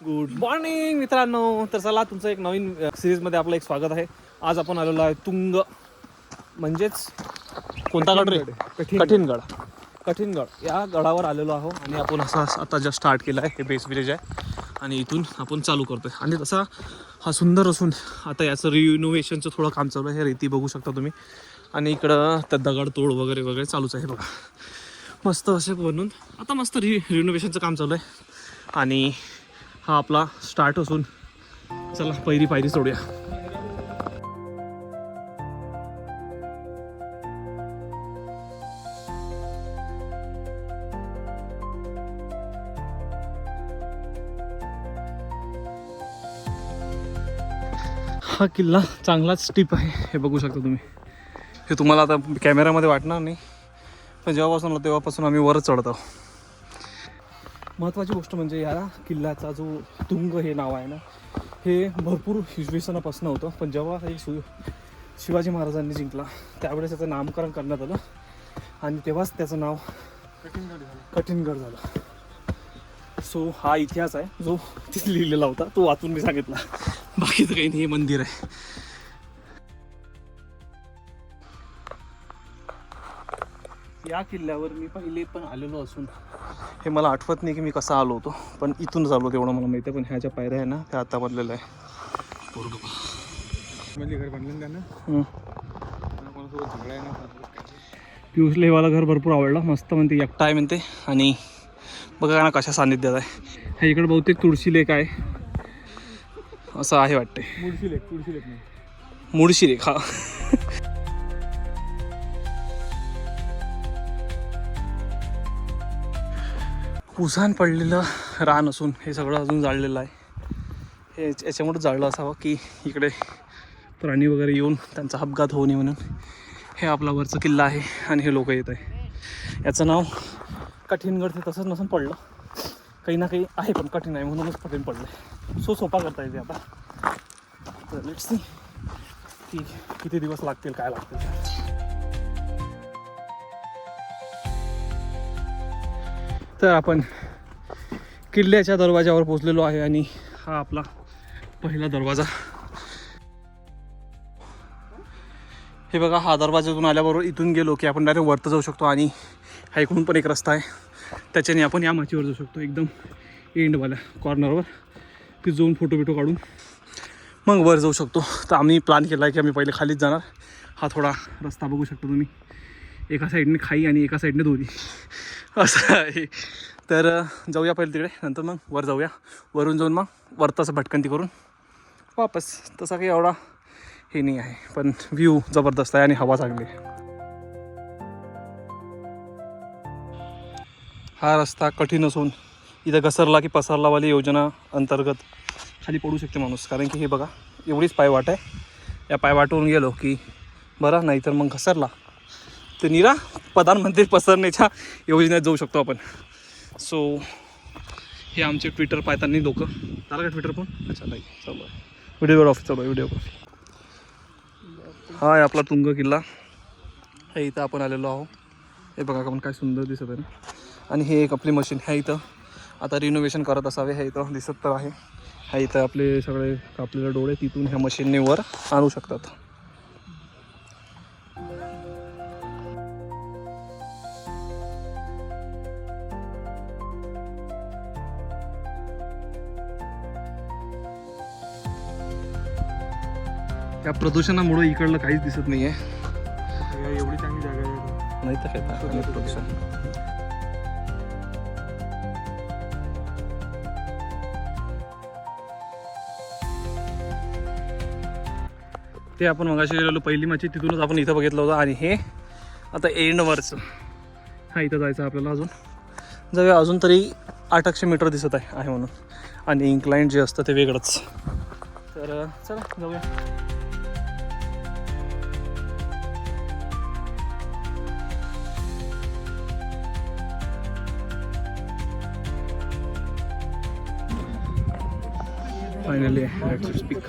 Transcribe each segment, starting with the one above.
Good morning मित्रांनो. तर चला तुमचं एक नवीन सिरीजमध्ये आपलं एक स्वागत आहे. आज आपण आलेलो आहे तुंग म्हणजेच कोणता गड रे? कठीणगड या गडावर आलेलो आहो आणि आपण असा आता जस्ट स्टार्ट केला आहे. हे बेस विलेज आहे आणि इथून आपण चालू करतोय. आणि तसा हा सुंदर असून आता याचं रिनोव्हेशनचं थोडं काम चालू आहे. हे रेती बघू शकता तुम्ही आणि इकडं त्या दगड तोड वगैरे वगैरे चालूच आहे बघा. मस्त असे बनवून आता मस्त रिनोव्हेशनचं काम चालू आहे. आणि हा आपला स्टार्ट असून चला पहिली पायरी सोडूया. हा किल्ला चांगलाच स्टीप आहे. हे बघू शकता तुम्ही. हे तुम्हाला आता कॅमेऱ्यामध्ये वाटणार नाही, पण जेव्हापासून तेव्हापासून आम्ही वरच चढत आहोत. महत्त्वाची गोष्ट म्हणजे या किल्ल्याचा जो तुंग हे नाव आहे ना, हे भरपूर इसवी सनापासून होतं. पण जेव्हा हे शिवाजी महाराजांनी जिंकला त्यावेळेस त्याचं नामकरण करण्यात आलं आणि तेव्हाच त्याचं नाव कठीणगड झालं. सो हा इतिहास आहे जो तिथे लिहिलेला होता, तो वाचून मी सांगितला. बाकीचं काही नाही. हे मंदिर आहे. या किल्ल्यावर मी पहिले पण आलेलो असून हे मला आठवत नाही की मी कसा आलो होतो, पण इथूनच आलो तेवढं मला माहिती आहे. पण ह्या ज्या पायऱ्या आहे ना त्या आता बनलेल्या आहे. घर बनलं त्यानं झगडा आहे ना. पियुष लेवाला घर भरपूर आवडलं. मस्त म्हणते, एकटा आहे म्हणते. आणि बघा ना कशा सान्निध्यात आहे. ह्या इकडे बहुतेक तुळशी लेक आहे असं आहे वाटते. तुळशी लेक नाही, मुळशी लेक. हा उसाण पडलेलं रान असून हे सगळं अजून जाळलेलं आहे. हे याच्यामुळे जाळलं असावं की इकडे प्राणी वगैरे येऊन त्यांचा अपघात होऊ नये म्हणून. हे आपला वरचं किल्ला आहे आणि हे लोक येत आहे. याचं नाव कठीणगड. ते तसंच नसून पडलं, काही ना काही आहे पण कठीण आहे म्हणूनच कठीण पडलं. सो सोपा करता येते आता. तर लेट्स सी की किती दिवस लागतील, काय लागतील. तर आपण किल्ल्याच्या दरवाजावर पोचलेलो आहे आणि हा आपला पहिला दरवाजा. हे बघा, हा दरवाजातून आल्याबरोबर इथून गेलो की आपण डायरेक्ट वरती जाऊ शकतो. आणि हा इकडून पण एक रस्ता आहे, त्याच्याने आपण या माचीवर जाऊ शकतो एकदम एंडवाल्या कॉर्नरवर. ती जाऊन फोटो काढून मग वर जाऊ शकतो. तर आम्ही प्लॅन केला आहे की आम्ही पहिले खालीच जाणार. हा थोडा रस्ता बघू शकतो तुम्ही, एका साईडने खाई आणि एका साईडने दोरी असं आहे. तर जाऊया पहिले तिकडे, नंतर मग वर जाऊया. वरून जाऊन मग वरताचं भटकंती करून वापस. तसा काही एवढा हे नाही आहे, पण व्ह्यू जबरदस्त आहे आणि हवा चांगली आहे. हा रस्ता कठीण असून इथं घसरला की पसरलावाली योजना अंतर्गत खाली पडू शकते माणूस. कारण की हे बघा, एवढीच पायवाट आहे. या पायवाटवरून गेलो की बरं, नाहीतर मग घसरला तर निरा प्रधानमंत्री पसरण्याच्या योजनेत जाऊ शकतो आपण. सो हे आमचे ट्विटर पाहताना लोक. झालं का ट्विटर पण? अच्छा नाही, चालू आहे व्हिडिओग्राफी, चालू आहे व्हिडिओग्राफी. हा आहे आपला तुंग किल्ला. हे इथं आपण आलेलो आहोत. हे बघा आपण काय सुंदर दिसत आहे ना. आणि हे एक आपली मशीन ह्या इथं आता रिनोव्हेशन करत असावे. ह्या इथं दिसत तर आहे. ह्या इथं आपले सगळे कापलेले डोळे तिथून ह्या मशीनने वर आणू शकतात. या प्रदूषणामुळे इकडलं काहीच दिसत नाही आहे. एवढी चांगली जागा आहे नाही तर काय प्रदूषण. ते आपण मगाशी गेलेलो पहिली माची, तिथूनच आपण इथं बघितलं होतं. आणि हे आता एंडवरचं. हा इथं जायचं आपल्याला. अजून जाऊया. अजून तरी 800 मीटर दिसत आहे म्हणून. आणि इन्क्लाइंट जे असतं ते वेगळंच. तर चला जाऊया. Finally, I had to speak.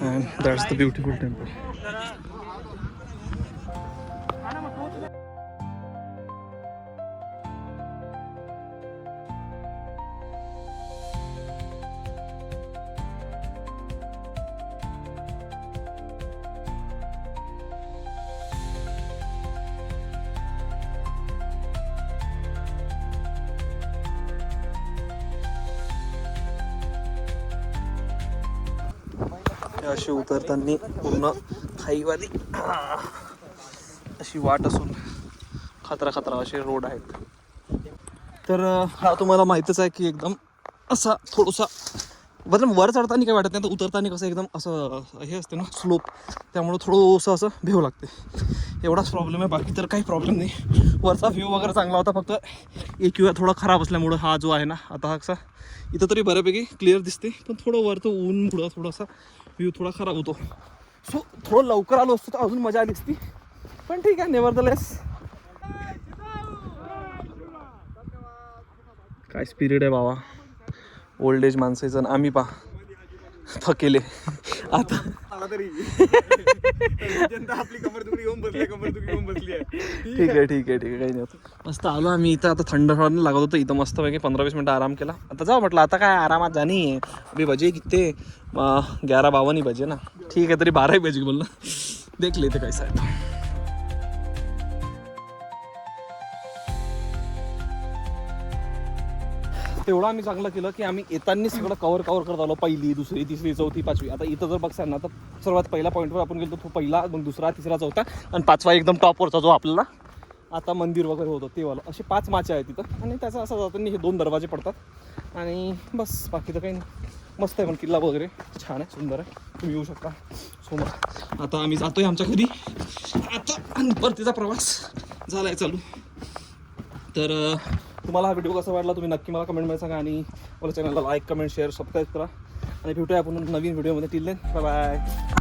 And that's the beautiful temple. अशी उतरताना पूर्ण खाईवाली अशी वाट असून खतरा खतरा असे रोड आहेत. तर हा तुम्हाला माहीतच आहे की एकदम असा थोडासा मतलब वर चढताना काही वाटत नाही, तर उतरताना कसं एकदम असं हे असते ना स्लोप, त्यामुळं थोडंसं असं भेव लागते. एवढाच प्रॉब्लेम आहे, बाकी तर काही प्रॉब्लेम नाही. वरचा व्ह्यू वगैरे चांगला होता, फक्त एक वेळा थोडा खराब असल्यामुळं हा जो आहे ना आता हा कसा इथं तरी बऱ्यापैकी क्लिअर दिसते, पण थोडं वरचं ऊन पुढं थोडासा व्ह्यू थोडा खराब होतो. सो थोडं लवकर आलो असतो तर अजून मजा आली असती, पण ठीक आहे. नेव्हरदलेस काय स्पिरिट आहे बाबा. ओल्ड एज माणसाचं आम्ही थकेले आता. तरी जनता आपली कमर दुखी येऊन बसली आहे. ठीक आहे काही नाही होत. मस्त आलो आम्ही इथं. आता थंड लागत होतं इथं, मस्त पैकी 15-20 मिनटं आराम केला. आता जाऊ म्हटलं, आता काय आरामात जाणी आहे. अभी बजे किती 11-52 बजे ना. ठीक आहे, तरी 12 बजे बोल ना. देख लेते कैसा आहे. तेवढं आम्ही चांगलं केलं की आम्ही येताना सगळं कवर करत आलो. पहिली, दुसरी, तिसरी, चौथी, पाचवी. आता इथं जर बघसान ना तर सर्वात पहिला पॉईंटवर आपण गेलो, तो पहिला, मग दुसरा, तिसरा, चौथा आणि पाचवा एकदम टॉपवरचा जो आपल्याला आता मंदिर वगैरे होतं तेवाला. असे 5 माचे आहेत तिथं. आणि त्याचं असं जाताना हे 2 दरवाजे पडतात आणि बस, बाकी तर काही नाही. मस्त आहे, पण किल्ला वगैरे छान आहे, सुंदर आहे. तुम्ही येऊ शकता समोर. आता आम्ही जातोय आमच्या घरी आता, आणि परतीचा प्रवास झाला आहे चालू. तर तुम्हाला हा व्हिडिओ कसा वाटला तुम्ही नक्की मला कमेंटमध्ये सांगा, आणि मला चॅनलला लाईक, कमेंट, शेअर, सबस्क्राईब करा. आणि भेटूया आपण नवीन व्हिडिओमध्ये. Till then bye bye.